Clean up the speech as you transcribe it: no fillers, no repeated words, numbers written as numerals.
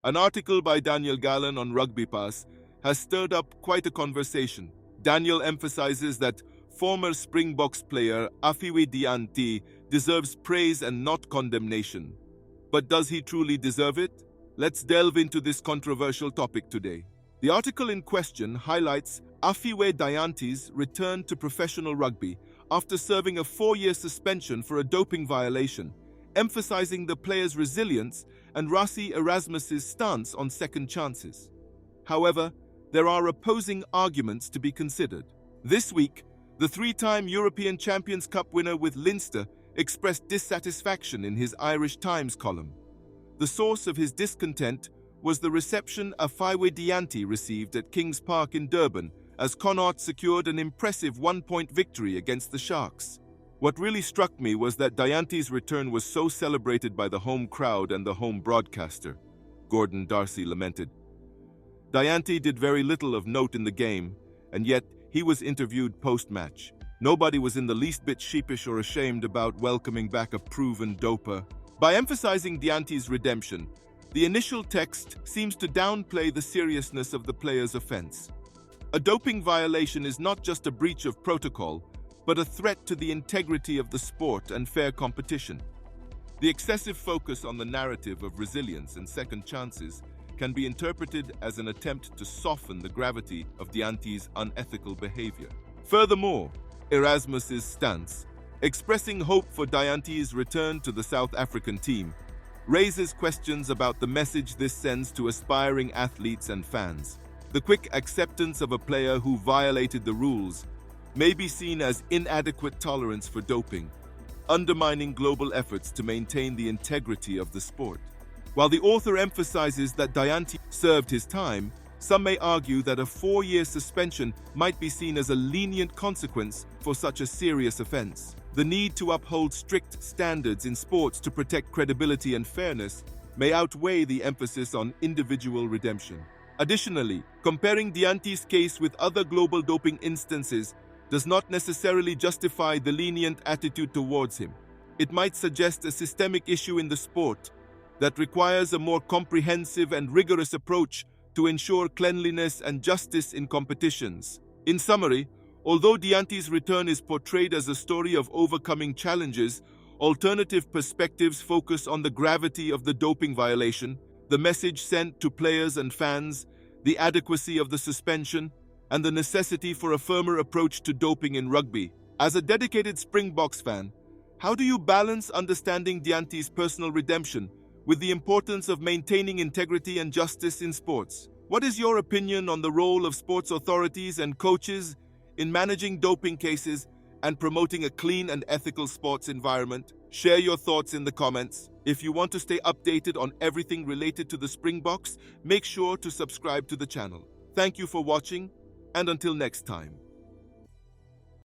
An article by Daniel Gallen on Rugby Pass has stirred up quite a conversation. Daniel emphasizes that former Springboks player Aphiwe Dyantyi deserves praise and not condemnation. But does he truly deserve it? Let's delve into this controversial topic today. The article in question highlights Aphiwe Dyantyi's return to professional rugby after serving a 4-year suspension for a doping violation, emphasizing the player's resilience and Rassie Erasmus's stance on second chances. However, there are opposing arguments to be considered. This week, the 3-time European Champions Cup winner with Leinster expressed dissatisfaction in his Irish Times column. The source of his discontent was the reception Aphiwe Dyantyi received at Kings Park in Durban as Connacht secured an impressive 1-point victory against the Sharks. What really struck me was that Dyantyi's return was so celebrated by the home crowd and the home broadcaster, Gordon Darcy lamented. Dyantyi did very little of note in the game, and yet he was interviewed post-match. Nobody was in the least bit sheepish or ashamed about welcoming back a proven doper. By emphasizing Dyantyi's redemption, the initial text seems to downplay the seriousness of the player's offense. A doping violation is not just a breach of protocol, but a threat to the integrity of the sport and fair competition. The excessive focus on the narrative of resilience and second chances can be interpreted as an attempt to soften the gravity of Dyantyi's unethical behavior. Furthermore, Erasmus's stance, expressing hope for Dyantyi's return to the South African team, raises questions about the message this sends to aspiring athletes and fans. The quick acceptance of a player who violated the rules may be seen as inadequate tolerance for doping, undermining global efforts to maintain the integrity of the sport. While the author emphasizes that Dyantyi served his time, some may argue that a 4-year suspension might be seen as a lenient consequence for such a serious offense. The need to uphold strict standards in sports to protect credibility and fairness may outweigh the emphasis on individual redemption. Additionally, comparing Dyantyi's case with other global doping instances does not necessarily justify the lenient attitude towards him. It might suggest a systemic issue in the sport that requires a more comprehensive and rigorous approach to ensure cleanliness and justice in competitions. In summary, although Dyantyi's return is portrayed as a story of overcoming challenges, alternative perspectives focus on the gravity of the doping violation, the message sent to players and fans, the adequacy of the suspension, and the necessity for a firmer approach to doping in rugby. As a dedicated Springboks fan, how do you balance understanding Dyantyi's personal redemption with the importance of maintaining integrity and justice in sports? What is your opinion on the role of sports authorities and coaches in managing doping cases and promoting a clean and ethical sports environment? Share your thoughts in the comments. If you want to stay updated on everything related to the Springboks, make sure to subscribe to the channel. Thank you for watching, and until next time.